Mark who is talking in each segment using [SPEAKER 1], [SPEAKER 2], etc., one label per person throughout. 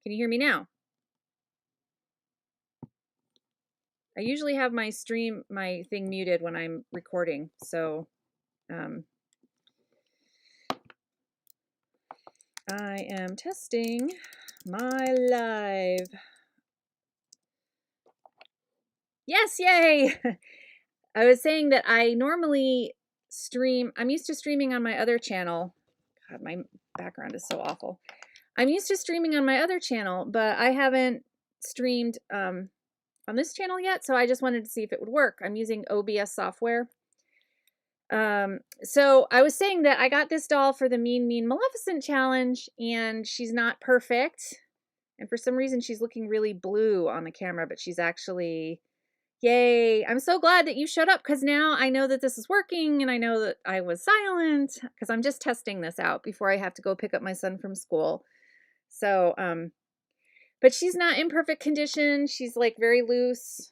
[SPEAKER 1] Can you hear me now? I usually have my thing muted when I'm recording, so I am testing my live. Yes, yay! I was saying that I normally stream, I'm used to streaming on my other channel. God, my background is so awful. I'm used to streaming on my other channel, but I haven't streamed on this channel yet, so I just wanted to see if it would work. I'm using OBS software. So I was saying that I got this doll for the Mean Maleficent challenge, and she's not perfect. And for some reason, she's looking really blue on the camera, but she's actually, yay. I'm so glad that you showed up, because now I know that this is working, and I know that I was silent, because I'm just testing this out before I have to go pick up my son from school. So, but she's not in perfect condition. She's like very loose.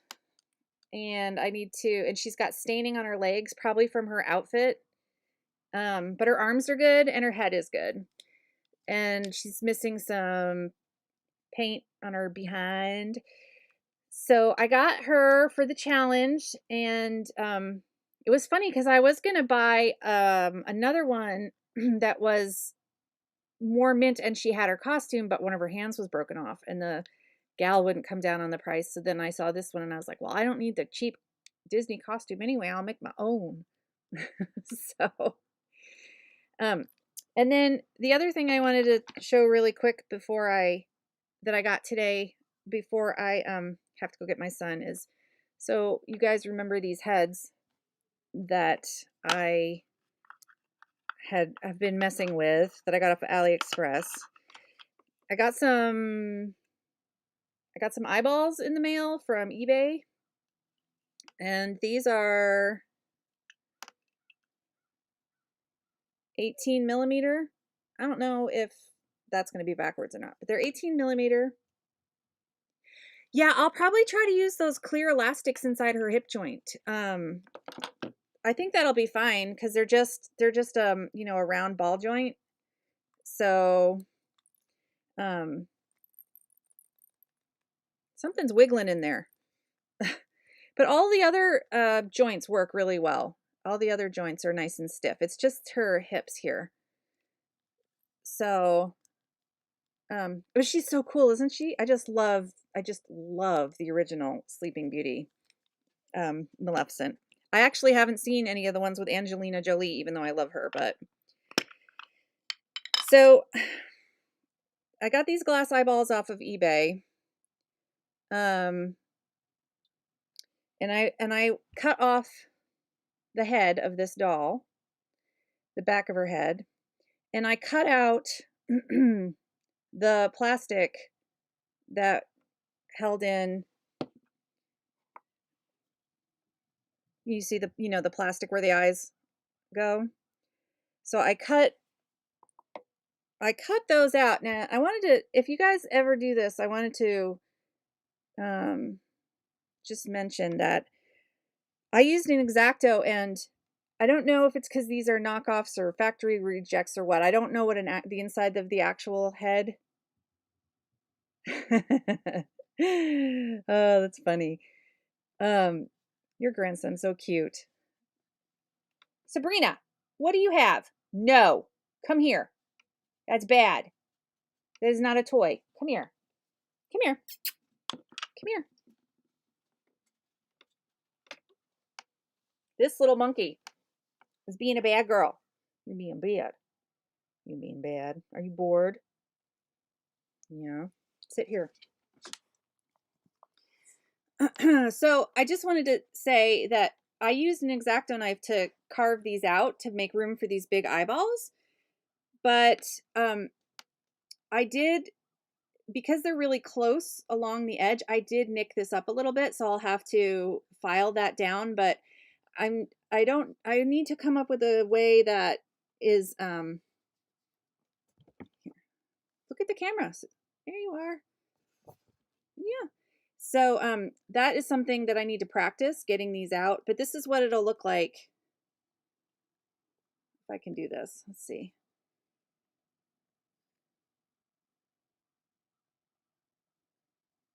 [SPEAKER 1] And and she's got staining on her legs, probably from her outfit. But her arms are good and her head is good. And she's missing some paint on her behind. So I got her for the challenge, and it was funny because I was gonna buy another one that was more mint, and she had her costume, but one of her hands was broken off, and the gal wouldn't come down on the price. So then I saw this one and I was like, well, I don't need the cheap Disney costume anyway. I'll make my own. So, and then the other thing I wanted to show really quick that I got today before I have to go get my son is, so you guys remember these heads that I have been messing with that I got off of AliExpress. I got some eyeballs in the mail from eBay, and these are 18 millimeter. I don't know if that's going to be backwards or not, but they're 18 millimeter. Yeah, I'll probably try to use those clear elastics inside her hip joint. I think that'll be fine because they're just you know, a round ball joint. So something's wiggling in there. But all the other joints work really well. All the other joints are nice and stiff. It's just her hips here. So but she's so cool, isn't she? I just love the original Sleeping Beauty Maleficent. I actually haven't seen any of the ones with Angelina Jolie, even though I love her, but so I got these glass eyeballs off of eBay. And I cut off the head of this doll, the back of her head, and I cut out the plastic that held in, you see the, you know, the plastic where the eyes go. So I cut those out. Now I wanted to, if you guys ever do this, I wanted to just mention that I used an X-Acto, and I don't know if it's because these are knockoffs or factory rejects or what. I don't know what the inside of the actual head. Oh, that's funny. Your grandson's so cute. Sabrina, what do you have? No, come here. That's bad. That is not a toy. Come here. Come here. Come here. This little monkey is being a bad girl. You're being bad. You're being bad. Are you bored? Yeah. Sit here. So I just wanted to say that I used an X-Acto knife to carve these out to make room for these big eyeballs. But I did, because they're really close along the edge, I did nick this up a little bit, so I'll have to file that down. But I need to come up with a way that is, look at the camera. There you are. Yeah. So that is something that I need to practice, getting these out. But this is what it'll look like if I can do this. Let's see.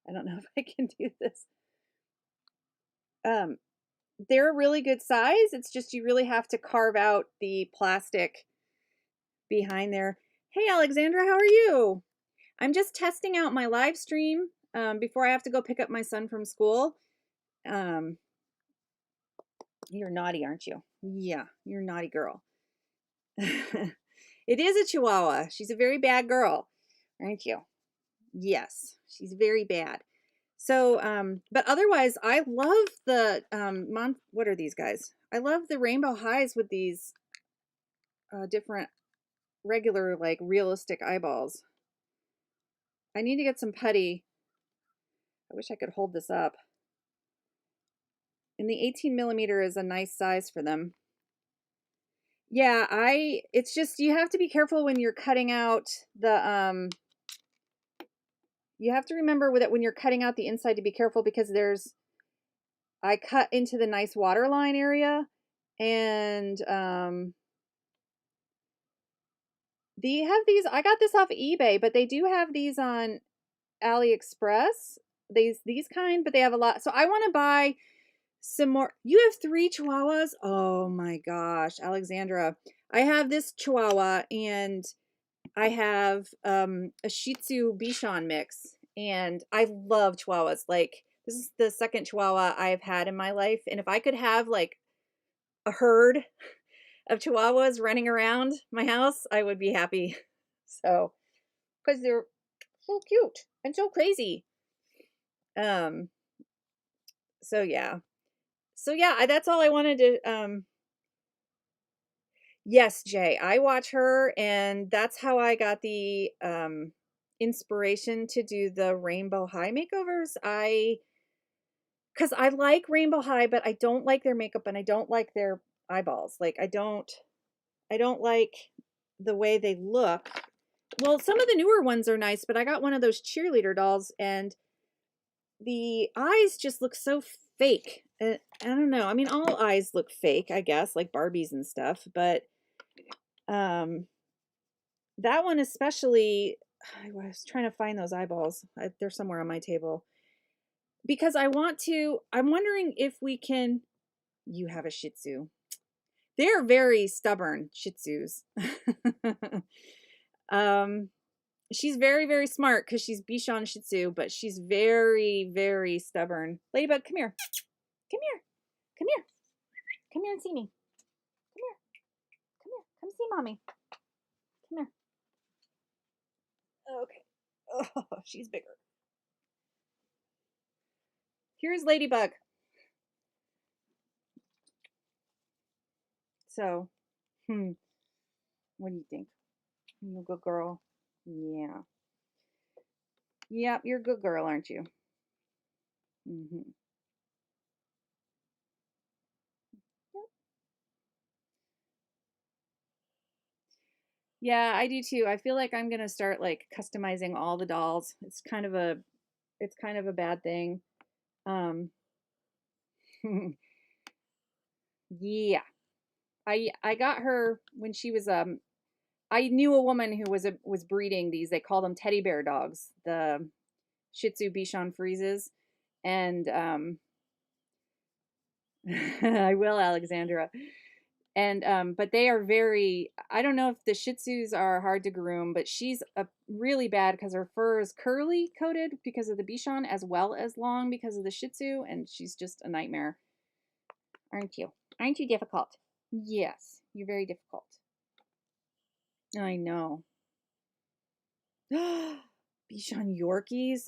[SPEAKER 1] I don't know if I can do this. Um, they're a really good size. It's just you really have to carve out the plastic behind there. Hey, Alexandra, how are you? I'm just testing out my live stream before I have to go pick up my son from school. Um, you're naughty, aren't you? Yeah, you're a naughty girl. It is a Chihuahua. She's a very bad girl, aren't you? Yes, she's very bad. So, but otherwise, I love the what are these guys? I love the rainbow highs with these different regular, like realistic eyeballs. I need to get some putty. I wish I could hold this up. And the 18 millimeter is a nice size for them. Yeah, it's just, you have to be careful when you're cutting out the, you have to remember that when you're cutting out the inside to be careful because I cut into the nice waterline area and, they have these, I got this off eBay, but they do have these on AliExpress. These kind, but they have a lot. So I want to buy some more. You have 3 Chihuahuas? Oh my gosh, Alexandra. I have this Chihuahua and I have a Shih Tzu Bichon mix, and I love Chihuahuas. Like, this is the second Chihuahua I've had in my life, and if I could have like a herd of Chihuahuas running around my house, I would be happy. So, because they're so cute and so crazy. Um, so yeah. So yeah, that's all I wanted to yes, Jay. I watch her, and that's how I got the inspiration to do the Rainbow High makeovers. Cuz I like Rainbow High, but I don't like their makeup and I don't like their eyeballs. Like I don't like the way they look. Well, some of the newer ones are nice, but I got one of those cheerleader dolls and the eyes just look so fake. I don't know. I mean, all eyes look fake, I guess, like Barbies and stuff, but um that one especially, I was trying to find those eyeballs. They're somewhere on my table. Because I'm wondering if we can, you have a Shih Tzu. They're very stubborn Shih Tzus. um, she's very, very smart because she's Bichon Shih Tzu, but she's very, very stubborn. Ladybug, come here. Come here. Come here. Come here and see me. Come here. Come here. Come see mommy. Come here. Okay. Oh, she's bigger. Here's Ladybug. So, what do you think? You a good girl? Yeah. Yep, you're a good girl, aren't you? Mm-hmm. Yep. Yeah, I do too. I feel like I'm gonna start like customizing all the dolls. It's kind of a bad thing. Um, yeah. I got her when she was I knew a woman who was breeding these. They call them teddy bear dogs, the Shih Tzu Bichon Frises, and I will, Alexandra. And but they are very, I don't know if the Shih Tzus are hard to groom, but she's a really bad because her fur is curly coated because of the Bichon as well as long because of the Shih Tzu, and she's just a nightmare. Aren't you? Aren't you difficult? Yes, you're very difficult. I know. Bichon Yorkies.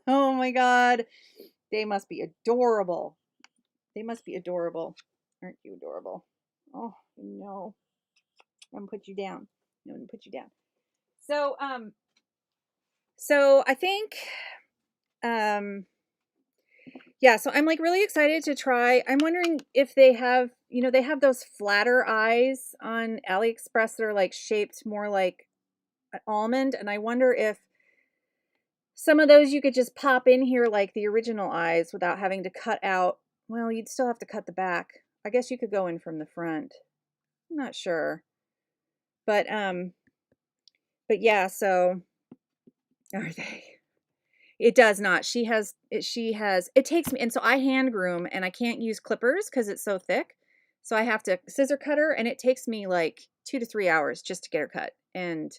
[SPEAKER 1] Oh my god. They must be adorable. They must be adorable. Aren't you adorable? Oh, no. I'm gonna put you down. I'm gonna put you down. So, so I think, um, yeah, so I'm like really excited to try. I'm wondering if they have, they have those flatter eyes on AliExpress that are like shaped more like an almond. And I wonder if some of those you could just pop in here like the original eyes without having to cut out. Well, you'd still have to cut the back. I guess you could go in from the front. I'm not sure. But yeah, so are they? It does not. It takes me, and so I hand groom and I can't use clippers because it's so thick. So I have to scissor cut her and it takes me like 2 to 3 hours just to get her cut. And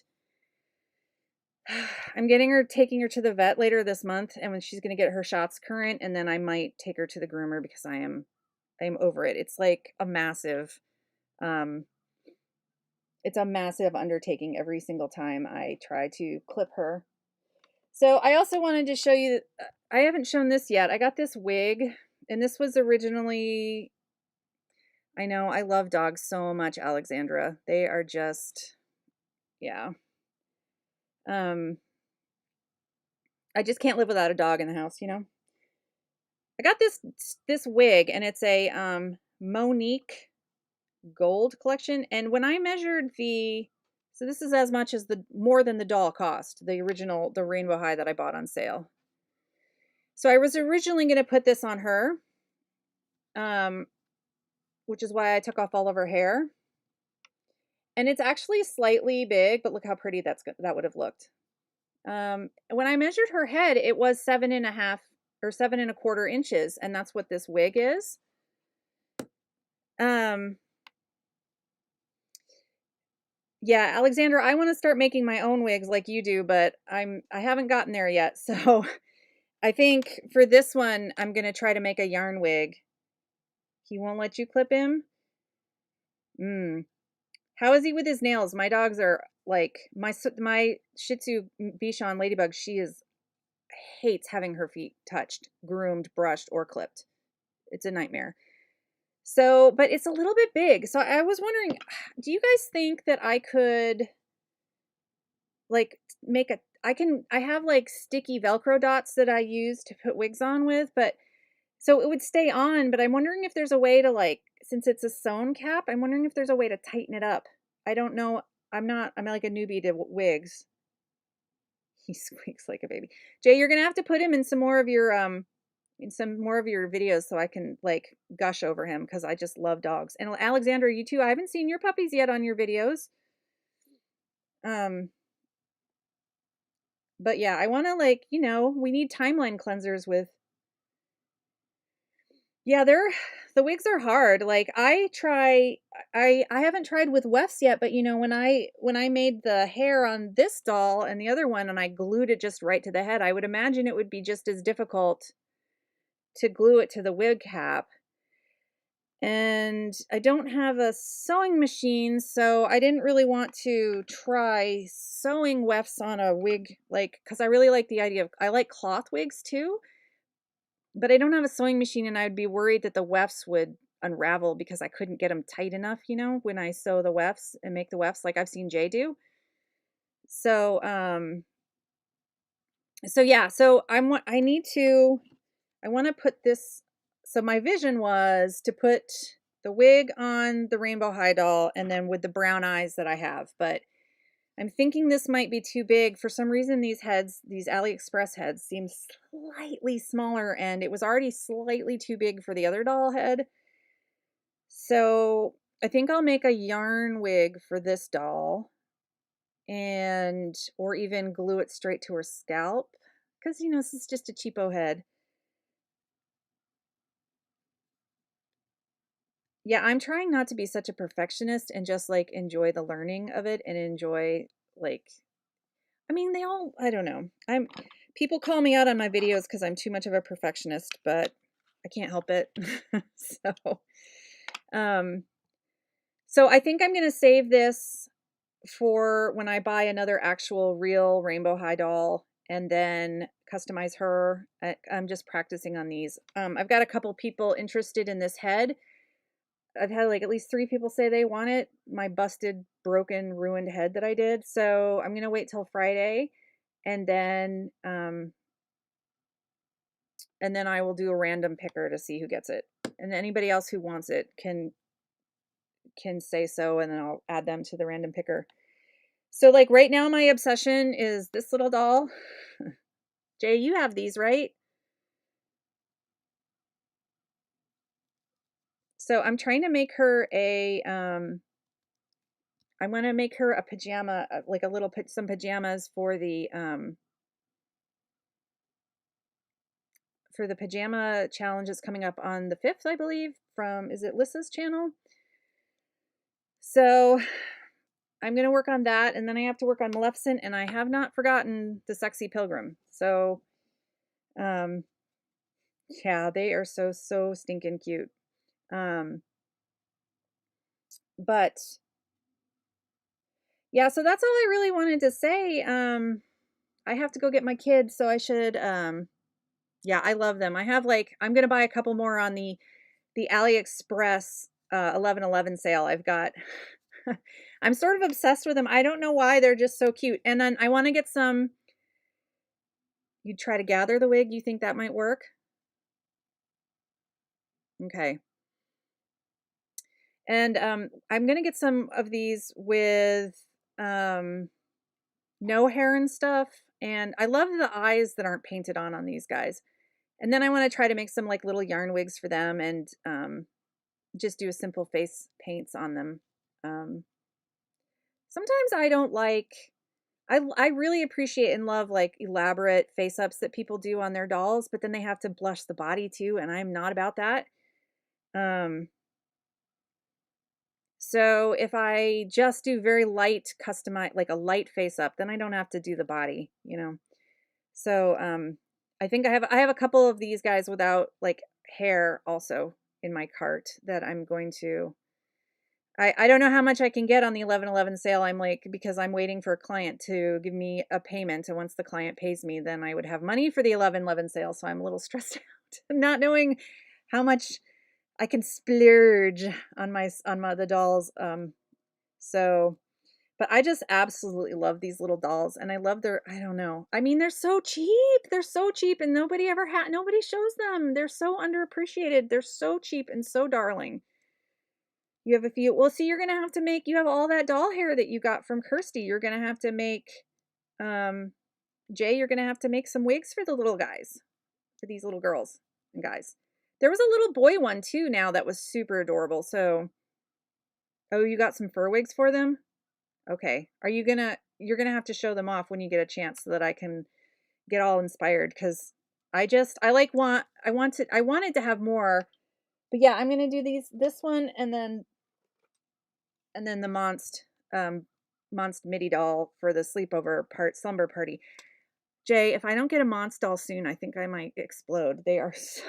[SPEAKER 1] I'm taking her to the vet later this month, and when she's going to get her shots current, and then I might take her to the groomer because I'm over it. Um, it's a massive undertaking every single time I try to clip her. So I also wanted to show you, I haven't shown this yet. I got this wig, and this was originally, I know I love dogs so much, Alexandra. They are just, yeah. Um, I just can't live without a dog in the house, you know? I got this wig, and it's a Monique gold collection. And when I measured so this is as much as more than the doll cost, the original, the rainbow high that I bought on sale. So I was originally going to put this on her, um, which is why I took off all of her hair. And it's actually slightly big, but look how pretty that would have looked. When I measured her head, it was 7.5 or 7.25 inches, and that's what this wig is. Yeah, Alexandra, I want to start making my own wigs like you do, but I haven't gotten there yet. So I think for this one, I'm going to try to make a yarn wig. He won't let you clip him? How is he with his nails? My dogs are like, my Shih Tzu Bichon Ladybug, hates having her feet touched, groomed, brushed, or clipped. It's a nightmare. So, but it's a little bit big. So I was wondering, do you guys think that I could like I have like sticky Velcro dots that I use to put wigs on with, but so it would stay on, but I'm wondering if there's a way to since it's a sewn cap, I'm wondering if there's a way to tighten it up. I don't know. I'm like a newbie to wigs. He squeaks like a baby. Jay, you're going to have to put him in some more of your videos so I can like gush over him because I just love dogs. And Alexandra, you too. I haven't seen your puppies yet on your videos. But yeah, I want to we need timeline cleansers with. Yeah, the wigs are hard. Like I haven't tried with wefts yet, but when I made the hair on this doll and the other one and I glued it just right to the head, I would imagine it would be just as difficult to glue it to the wig cap. And I don't have a sewing machine, so I didn't really want to try sewing wefts on a wig, because I really like the idea of, I like cloth wigs too, but I don't have a sewing machine, and I'd be worried that the wefts would unravel because I couldn't get them tight enough, when I sew the wefts and make the wefts like I've seen Jay do. So, yeah, so I want to put this. So my vision was to put the wig on the rainbow high doll and then with the brown eyes that I have, but I'm thinking this might be too big. For some reason, these AliExpress heads seem slightly smaller, and it was already slightly too big for the other doll head. So I think I'll make a yarn wig for this doll or even glue it straight to her scalp because, this is just a cheapo head. Yeah, I'm trying not to be such a perfectionist and just enjoy the learning of it and enjoy like I don't know. People call me out on my videos because I'm too much of a perfectionist, but I can't help it. So, um, so I think I'm gonna save this for when I buy another actual real rainbow high doll and then customize her. I'm just practicing on these. I've got a couple people interested in this head. I've had at least 3 people say they want it, my busted, broken, ruined head that I did. So I'm gonna wait till Friday, and then I will do a random picker to see who gets it. And anybody else who wants it can say so, and then I'll add them to the random picker. So right now my obsession is this little doll. Jay, you have these, right? So I'm trying to make her I want to make her a pajama, some pajamas for the for the pajama challenge is coming up on the 5th, I believe, from, is it Lissa's channel? So I'm going to work on that, and then I have to work on Maleficent, and I have not forgotten the Sexy Pilgrim. So, yeah, they are so, so stinking cute. But yeah, so that's all I really wanted to say. I have to go get my kids, so I should, yeah, I love them. I have I'm going to buy a couple more on the AliExpress 11/11 sale. I've got, I'm sort of obsessed with them. I don't know why, they're just so cute. And then I want to get some, you'd try to gather the wig. You think that might work? Okay. And I'm going to get some of these with no hair and stuff. And I love the eyes that aren't painted on these guys. And then I want to try to make some like little yarn wigs for them, and just do a simple face paints on them. Sometimes I don't like, I really appreciate and love like elaborate face ups that people do on their dolls, but then they have to blush the body too, and I'm not about that. So if I just do very light customize, like a light face up, then I don't have to do the body, you know. So I think I have a couple of these guys without like hair also in my cart that I'm going to, I don't know how much I can get on the 11/11 sale. I'm like, because I'm waiting for a client to give me a payment, and once the client pays me, then I would have money for the 11/11 sale. So I'm a little stressed out, not knowing how much I can splurge on the dolls. So, but I just absolutely love these little dolls, and I love their, I don't know. I mean, they're so cheap. They're so cheap, and nobody shows them. They're so underappreciated. They're so cheap and so darling. You have a few. Well, see, you're going to have to make, you have all that doll hair that you got from Kirsty. You're going to have to make, um, Jay, you're going to have to make some wigs for the little guys, for these little girls and guys. There was a little boy one too now that was super adorable. So, oh, you got some fur wigs for them? Okay. You're going to have to show them off when you get a chance so that I can get all inspired, cuz I wanted to have more. But yeah, I'm going to do this one, and then the Monst MIDI doll for the slumber party. Jay, if I don't get a Monst doll soon, I think I might explode. They are so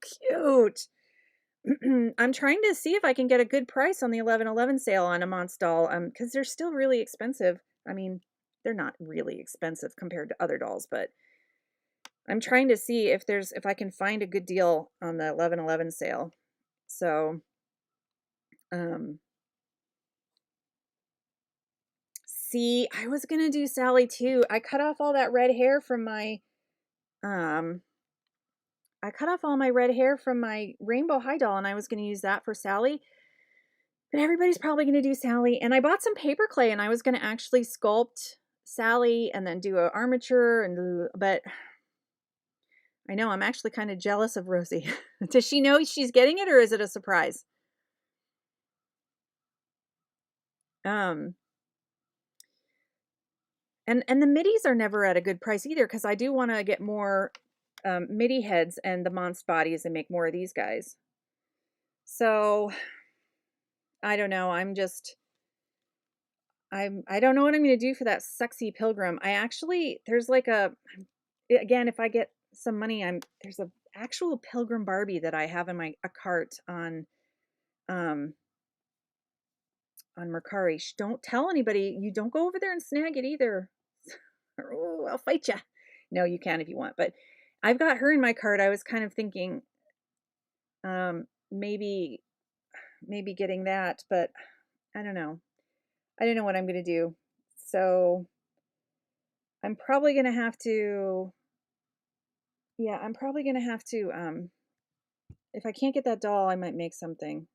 [SPEAKER 1] cute. I'm trying to see if I can get a good price on the 11/11 sale on a Monst doll, because they're still really expensive. I mean, they're not really expensive compared to other dolls, but I'm trying to see if I can find a good deal on the 11/11 sale. So, um, see, I was gonna do Sally too. Um, I cut off all my red hair from my rainbow high doll, and I was gonna use that for Sally. But everybody's probably gonna do Sally, and I bought some paper clay, and I was gonna actually sculpt Sally and then do a armature, but I know I'm actually kind of jealous of Rosie. Does she know she's getting it, or is it a surprise? Um, and the middies are never at a good price either, because I do want to get more MIDI heads and the monster bodies and make more of these guys. So I don't know. I don't know what I'm going to do for that Sexy Pilgrim. There's like again, if I get some money, there's a actual Pilgrim Barbie that I have in a cart um on Mercari. Don't tell anybody. You don't go over there and snag it either. Oh, I'll fight you. No, you can if you want, but I've got her in my cart. I was kind of thinking maybe getting that, but I don't know. I don't know what I'm going to do. So I'm probably going to have to, yeah, I'm probably going to have to, if I can't get that doll, I might make something.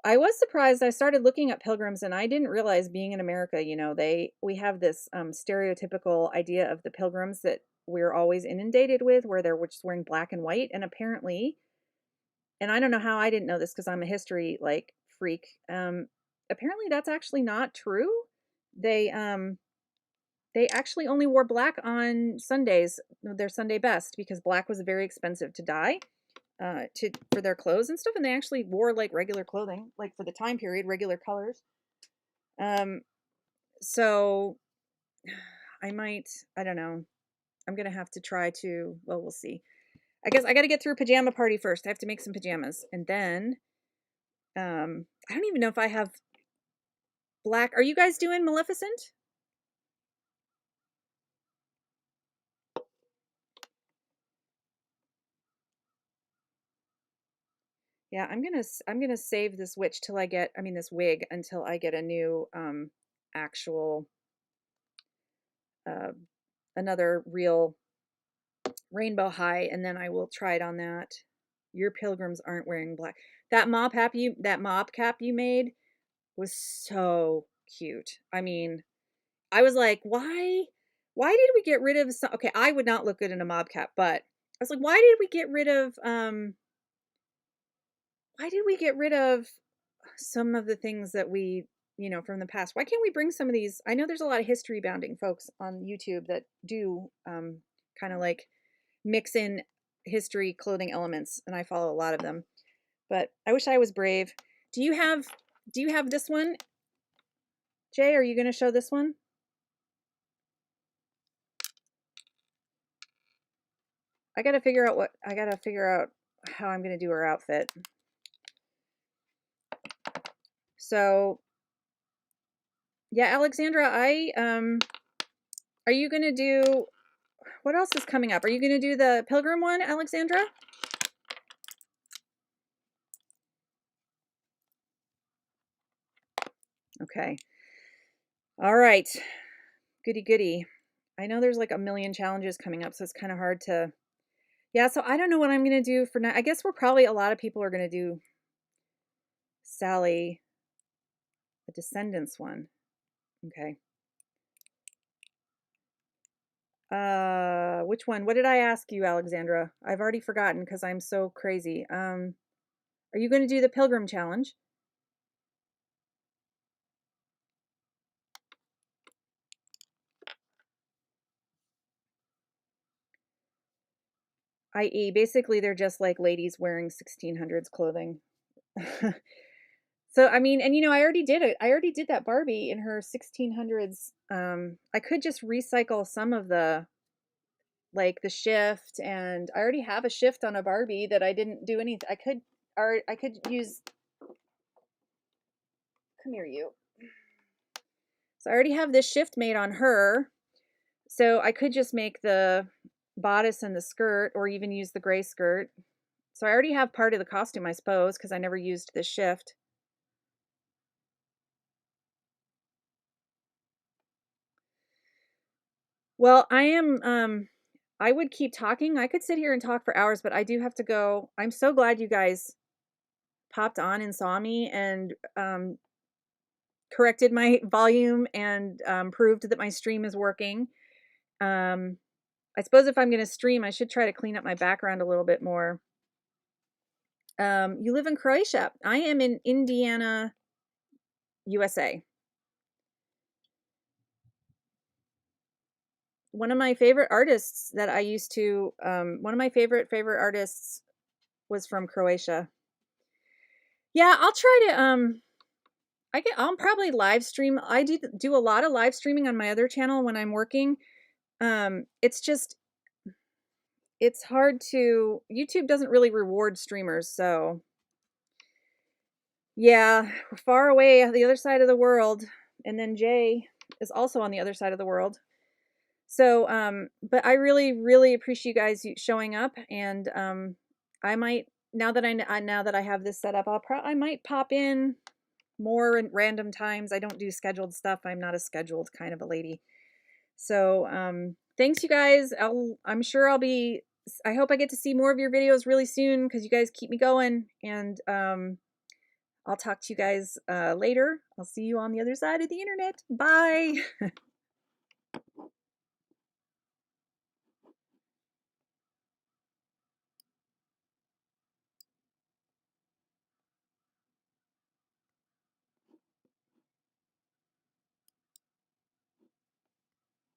[SPEAKER 1] I was surprised. I started looking at pilgrims, and I didn't realize, being in America, we have this stereotypical idea of the pilgrims that we're always inundated with, where they're just wearing black and white. And apparently, and I don't know how I didn't know this because I'm a history freak. Apparently that's actually not true. They they actually only wore black on Sundays, their Sunday best, because black was very expensive to dye, for their clothes and stuff, and they actually wore like regular clothing, like for the time period, regular colors. Um, so I don't know. I'm gonna have to try to, well, we'll see. I guess I got to get through pajama party first. I have to make some pajamas, and then I don't even know if I have black. Are you guys doing Maleficent? Yeah, I'm gonna save this witch till I get, I mean this wig, until I get a new actual uh another real rainbow high, and then I will try it on that. Your pilgrims aren't wearing black. That mob cap you made was so cute. I mean, I was like, why did we get rid of some, okay, I would not look good in a mob cap, but I was like, why did we get rid of some of the things that we, from the past? Why can't we bring some of these? I know there's a lot of history bounding folks on YouTube that do kind of like mix in history clothing elements, and I follow a lot of them. But I wish I was brave. Do you have this one? Jay, are you going to show this one? I got to figure out how I'm going to do her outfit. So, yeah, Alexandra, are you going to do, what else is coming up? Are you going to do the pilgrim one, Alexandra? Okay. All right. Goody goody. I know there's like a million challenges coming up, so it's kind of hard to, yeah, so I don't know what I'm going to do for now. I guess a lot of people are going to do Sally, the Descendants one. Okay. Which one? What did I ask you, Alexandra? I've already forgotten because I'm so crazy. Are you going to do the Pilgrim Challenge? I.e., basically, they're just like ladies wearing 1600s clothing. So, I mean, and I already did it. I already did that Barbie in her 1600s. I could just recycle some of the, like the shift, and I already have a shift on a Barbie that I didn't do anything. I could use, come here, you. So I already have this shift made on her. So I could just make the bodice and the skirt, or even use the gray skirt. So I already have part of the costume, I suppose, because I never used this shift. Well, I would keep talking. I could sit here and talk for hours, but I do have to go. I'm so glad you guys popped on and saw me, and corrected my volume, and proved that my stream is working. I suppose if I'm going to stream, I should try to clean up my background a little bit more. You live in Croatia. I am in Indiana, USA. One of my favorite artists that I used to, one of my favorite artists was from Croatia. Yeah, I'll try to, I'll probably live stream. I do a lot of live streaming on my other channel when I'm working. It's just, it's hard to, YouTube doesn't really reward streamers, so yeah, we're far away on the other side of the world, and then Jay is also on the other side of the world. So, but I really, really appreciate you guys showing up, and I might, now that I have this set up, I might pop in more in random times. I don't do scheduled stuff. I'm not a scheduled kind of a lady. So, thanks you guys. I'm sure I hope I get to see more of your videos really soon, because you guys keep me going, and I'll talk to you guys later. I'll see you on the other side of the internet. Bye.